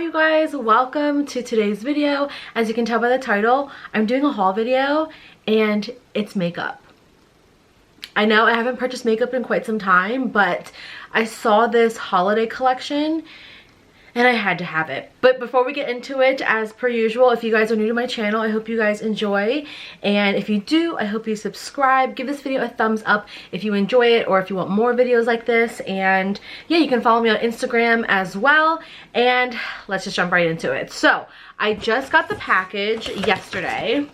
you guys? Welcome to today's video. As you can tell by the title, I'm doing a haul video and it's makeup. I know I haven't purchased makeup in quite some time, but I saw this holiday collection and I had to have it. But before we get into it, as per usual, if you guys are new to my channel, I hope you guys enjoy. And if you do, I hope you subscribe. Give this video a thumbs up if you enjoy it or if you want more videos like this. And yeah, you can follow me on Instagram as well. And let's just jump right into it. So I just got the package yesterday.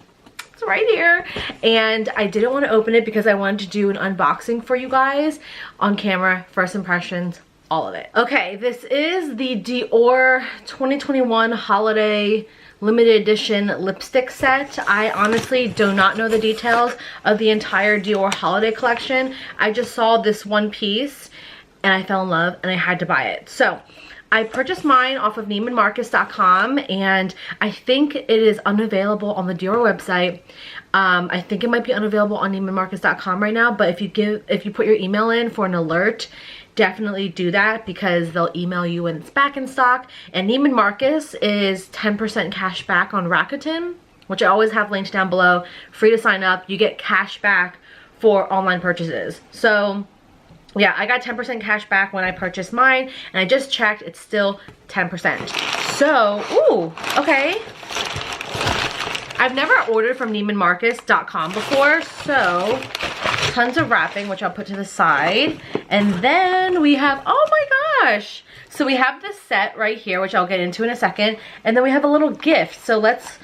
It's right here, and I didn't want to open it because I wanted to do an unboxing for you guys on camera, first impressions, all of it. Okay, this is the Dior 2021 holiday limited edition lipstick set. I honestly do not know the details of the entire Dior holiday collection. I just saw this one piece and I fell in love and I had to buy it. So I purchased mine off of neimanmarcus.com, and I think it is unavailable on the Dior website. I think it might be unavailable on neimanmarcus.com right now, but if you put your email in for an alert, definitely do that because they'll email you when it's back in stock. And Neiman Marcus is 10% cash back on Rakuten, which I always have linked down below. Free to sign up. You get cash back for online purchases. So yeah, I got 10% cash back when I purchased mine, and I just checked, it's still 10%. So, ooh, okay. I've never ordered from neimanmarcus.com before, so tons of wrapping, which I'll put to the side. And then we have, oh my gosh. So we have this set right here, which I'll get into in a second. And then we have a little gift. So let's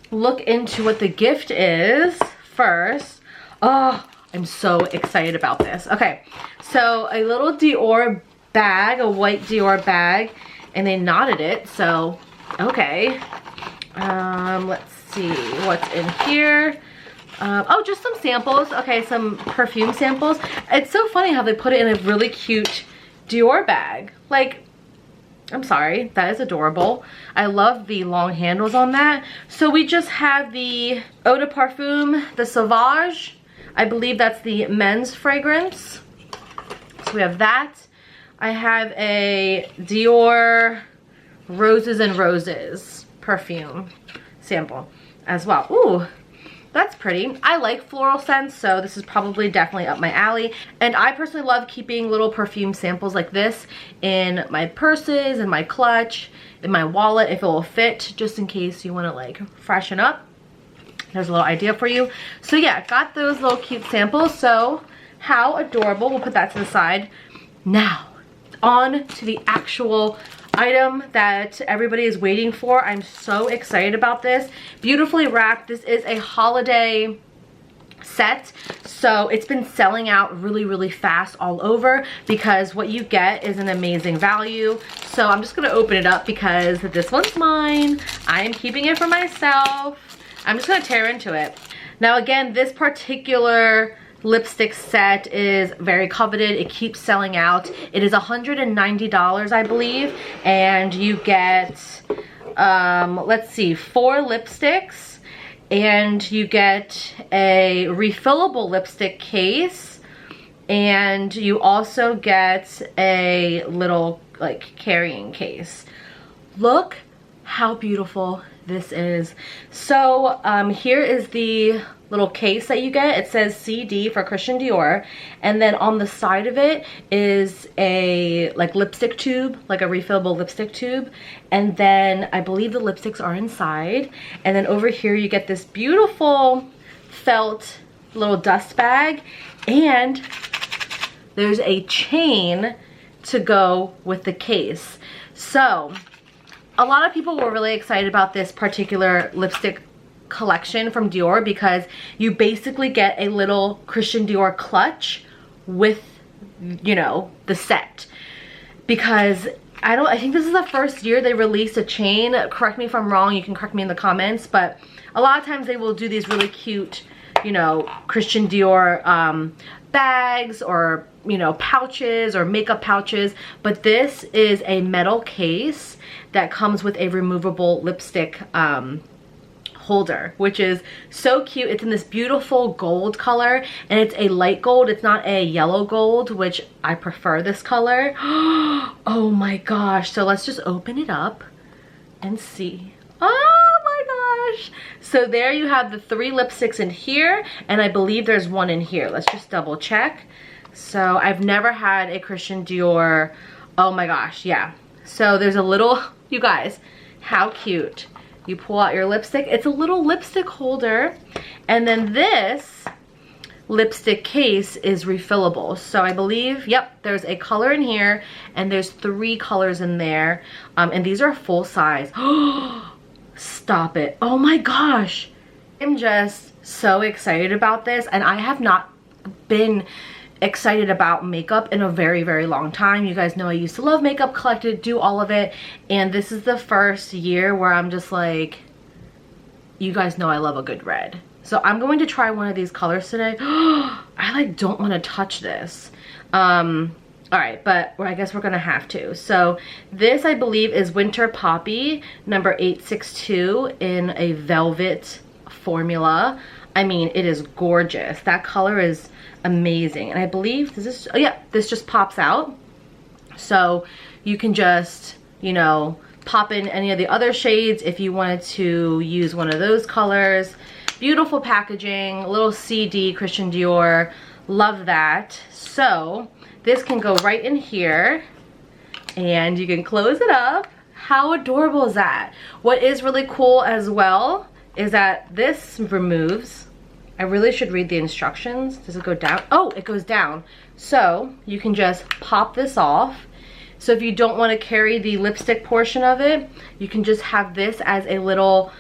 look into what the gift is first. Oh, I'm so excited about this. Okay, so a little Dior bag, a white Dior bag, and they knotted it, so okay. Let's see what's in here. Oh, just some samples. Okay, some perfume samples. It's so funny how they put it in a really cute Dior bag. Like, I'm sorry, that is adorable. I love the long handles on that. So we just have the Eau de Parfum, the Sauvage. I believe that's the men's fragrance. So we have that. I have a Dior Roses and Roses perfume sample as well. Ooh, that's pretty. I like floral scents, so this is probably definitely up my alley. And I personally love keeping little perfume samples like this in my purses, in my clutch, in my wallet if it will fit, just in case you want to like freshen up. There's a little idea for you. So yeah, got those little cute samples. So how adorable. We'll put that to the side. Now, on to the actual item that everybody is waiting for. I'm so excited about this. Beautifully wrapped. This is a holiday set, so it's been selling out really fast all over because what you get is an amazing value. So I'm just gonna open it up because this one's mine. I am keeping it for myself. I'm just gonna tear into it. Now again, this particular lipstick set is very coveted. It keeps selling out. It is $190, I believe, and you get let's see, 4 lipsticks, and you get a refillable lipstick case, and you also get a little like carrying case. Look how beautiful this is. So here is the little case that you get. It says CD for Christian Dior, and then on the side of it is a like lipstick tube, like a refillable lipstick tube, and then I believe the lipsticks are inside. And then over here you get this beautiful felt little dust bag, and there's a chain to go with the case. So a lot of people were really excited about this particular lipstick collection from Dior because you basically get a little Christian Dior clutch with, you know, the set. Because I think this is the first year they released a chain. Correct me if I'm wrong, you can correct me in the comments, but a lot of times they will do these really cute, you know, Christian Dior bags or, you know, pouches or makeup pouches, but this is a metal case that comes with a removable lipstick holder, which is so cute. It's in this beautiful gold color, and it's a light gold. It's not a yellow gold, which I prefer this color. Oh my gosh. So let's just open it up. and see. Oh my gosh. So there you have the 3 lipsticks in here, and I believe there's one in here. Let's just double check. So I've never had a Christian Dior. Oh my gosh, yeah. So there's a little, you guys, how cute. You pull out your lipstick. It's a little lipstick holder. And then this lipstick case is refillable. So I believe, yep, there's a color in here and there's 3 colors in there. And these are full size. Stop it. Oh my gosh. I'm just so excited about this, and I have not been excited about makeup in a very, very long time. You guys know I used to love makeup, collect it, do all of it, and this is the first year where I'm just like, you guys know I love a good red. So I'm going to try one of these colors today. I like don't want to touch this. All right, but I guess we're gonna have to. So this, I believe, is Winter Poppy number 862 in a velvet formula. I mean, it is gorgeous. That color is amazing. And I believe this is, oh yeah, this just pops out. So you can just, you know, pop in any of the other shades if you wanted to use one of those colors. Beautiful packaging, a little CD, Christian Dior. Love that. So this can go right in here and you can close it up. How adorable is that? What is really cool as well is that this removes. I really should read the instructions. Does it go down? Oh, it goes down. So you can just pop this off. So if you don't want to carry the lipstick portion of it, you can just have this as a little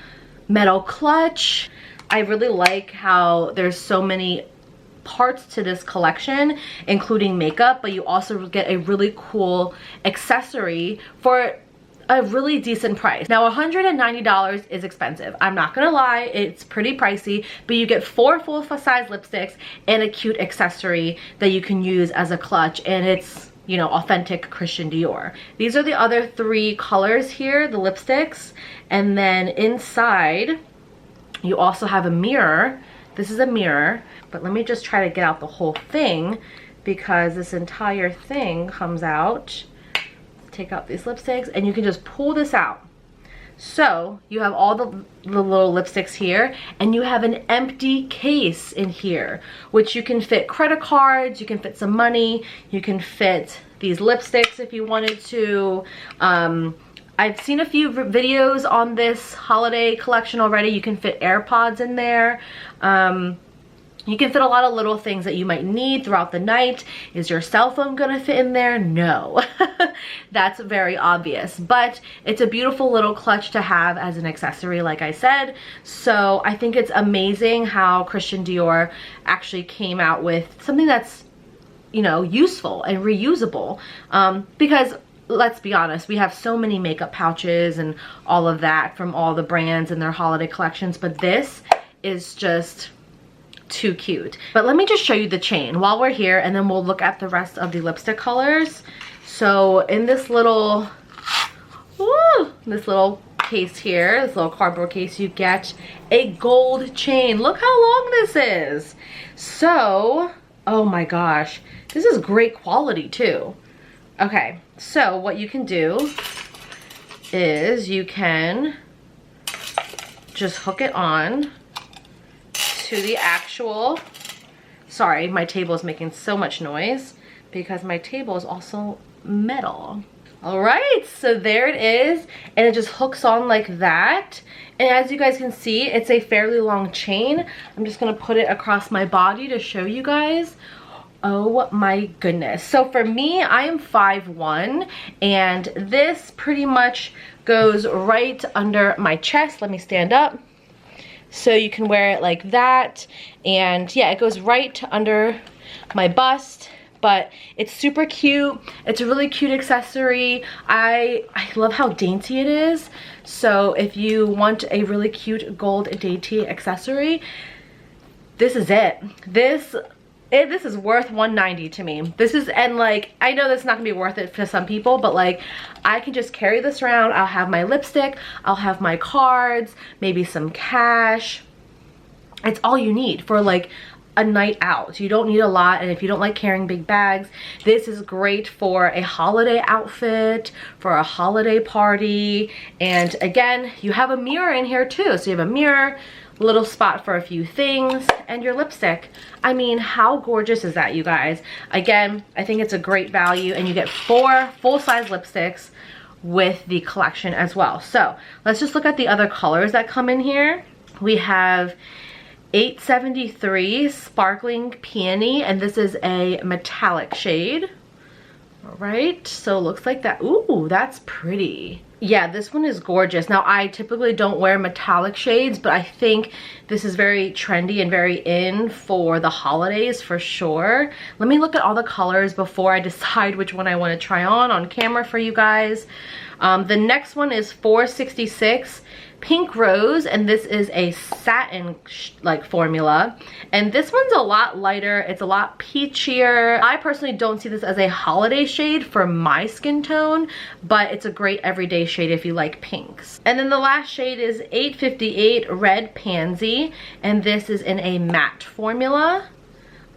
metal clutch. I really like how there's so many parts to this collection, including makeup, but you also get a really cool accessory for a really decent price. Now $190 is expensive. I'm not gonna lie, it's pretty pricey, but you get 4 full-size lipsticks and a cute accessory that you can use as a clutch, and it's, you know, authentic Christian Dior. These are the other 3 colors here, the lipsticks, and then inside you also have a mirror. This is a mirror, but let me just try to get out the whole thing because this entire thing comes out. Take out these lipsticks and you can just pull this out. So you have all the little lipsticks here, and you have an empty case in here, which you can fit credit cards, you can fit some money, you can fit these lipsticks if you wanted to. I've seen a few videos on this holiday collection already. You can fit AirPods in there. You can fit a lot of little things that you might need throughout the night. Is your cell phone gonna fit in there? No. That's very obvious, but it's a beautiful little clutch to have as an accessory, like I said. So I think it's amazing how Christian Dior actually came out with something that's, you know, useful and reusable, because let's be honest, we have so many makeup pouches and all of that from all the brands and their holiday collections, but this is just too cute. But let me just show you the chain while we're here, and then we'll look at the rest of the lipstick colors. So in this little case here, this little cardboard case, you get a gold chain. Look how long this is. So, oh my gosh, this is great quality too. Okay, so what you can do is you can just hook it on to the actual, sorry, my table is making so much noise because my table is also metal. All right, so there it is, and it just hooks on like that. And as you guys can see, it's a fairly long chain. I'm just gonna put it across my body to show you guys. Oh my goodness. So for me, I am 5'1", and this pretty much goes right under my chest. Let me stand up. So you can wear it like that, and yeah, it goes right under my bust, but it's super cute. It's a really cute accessory. I love how dainty it is. So if you want a really cute gold dainty accessory, this is it. This is worth $190 to me. This is, and like, I know that's not gonna be worth it for some people, but like, I can just carry this around. I'll have my lipstick, I'll have my cards, maybe some cash. It's all you need for like a night out. You don't need a lot, and if you don't like carrying big bags, this is great for a holiday outfit, for a holiday party. And again, you have a mirror in here too. So you have a mirror, little spot for a few things, and your lipstick. I mean, how gorgeous is that, you guys? Again, I think it's a great value, and you get 4 full-size lipsticks with the collection as well. So let's just look at the other colors that come in here. We have 873 Sparkling Peony, and this is a metallic shade. All right, so it looks like that. Ooh, that's pretty. Yeah, this one is gorgeous. Now, I typically don't wear metallic shades, but I think this is very trendy and very in for the holidays for sure. Let me look at all the colors before I decide which one I want to try on camera for you guys. The next one is 466 Pink Rose, and this is a satin like formula, and this one's a lot lighter. It's a lot peachier. I personally don't see this as a holiday shade for my skin tone, but it's a great everyday shade if you like pinks. And then the last shade is 858 Red Pansy, and this is in a matte formula.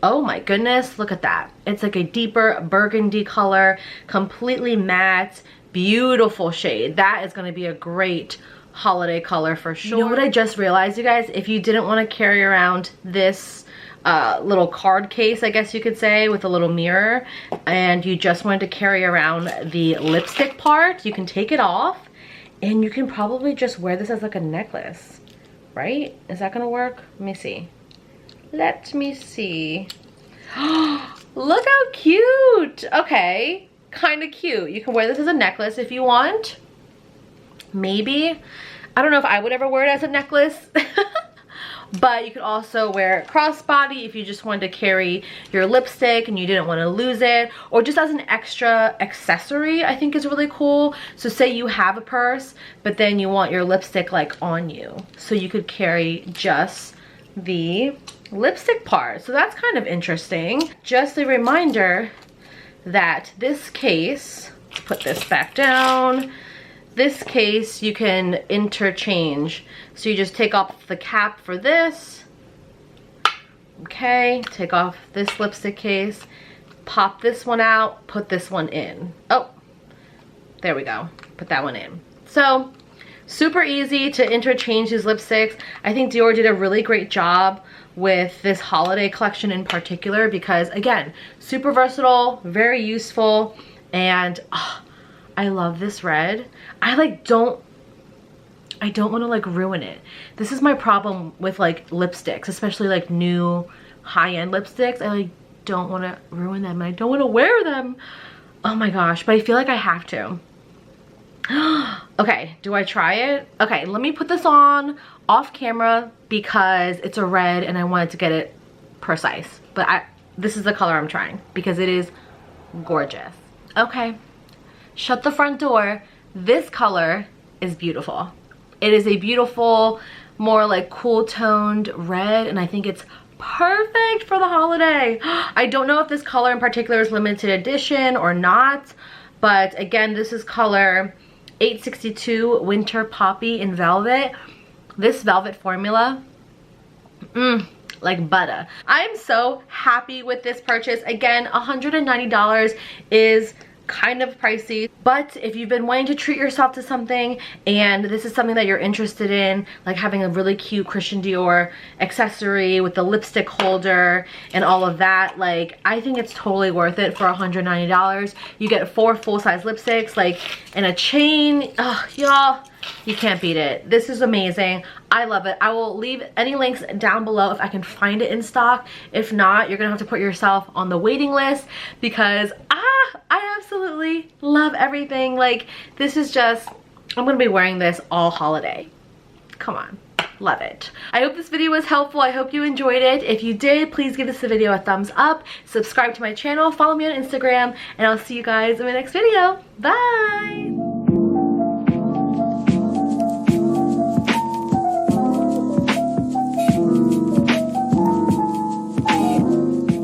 Oh my goodness, look at that. It's like a deeper burgundy color, completely matte, beautiful shade. That is going to be a great holiday color for sure. You know what I just realized, you guys? If you didn't want to carry around this little card case, I guess you could say, with a little mirror, and you just wanted to carry around the lipstick part, you can take it off, and you can probably just wear this as like a necklace, right? Is that gonna work? Let me see. Let me see. Look how cute. Okay, kind of cute. You can wear this as a necklace if you want. Maybe. I don't know if I would ever wear it as a necklace. But you could also wear it crossbody if you just wanted to carry your lipstick and you didn't want to lose it, or just as an extra accessory. I think is really cool. So say you have a purse, but then you want your lipstick like on you, so you could carry just the lipstick part. So that's kind of interesting. Just a reminder that this case, let's put this back down. This case you can interchange. So you just take off the cap for this. Okay, take off this lipstick case, pop this one out, put this one in. Oh, there we go. Put that one in. So super easy to interchange these lipsticks. I think Dior did a really great job with this holiday collection in particular, because again, super versatile, very useful, and I love this red. I don't want to like ruin it. This is my problem with like lipsticks, especially like new high-end lipsticks. I like don't want to ruin them, and I don't want to wear them. Oh my gosh, but I feel like I have to. Okay, do I try it? Okay, let me put this on off camera because it's a red and I wanted to get it precise. But this is the color I'm trying because it is gorgeous. Okay. Shut the front door. This color is beautiful. It is a beautiful, more like cool toned red, and I think it's perfect for the holiday. I don't know if this color in particular is limited edition or not, but again, this is color 862 Winter Poppy in Velvet. This velvet formula, like butter. I'm so happy with this purchase. Again, $190 is kind of pricey, but if you've been wanting to treat yourself to something and this is something that you're interested in, like having a really cute Christian Dior accessory with the lipstick holder and all of that, like I think it's totally worth it for $190. You get 4 full-size lipsticks, like, and a chain. Oh, y'all, you can't beat it. This is amazing. I love it. I will leave any links down below if I can find it in stock. If not, you're gonna have to put yourself on the waiting list, because I absolutely love everything. Like, this is just, I'm gonna be wearing this all holiday. Come on, love it. I hope this video was helpful. I hope you enjoyed it. If you did, please give this video a thumbs up, subscribe to my channel, follow me on Instagram, and I'll see you guys in my next video. Bye.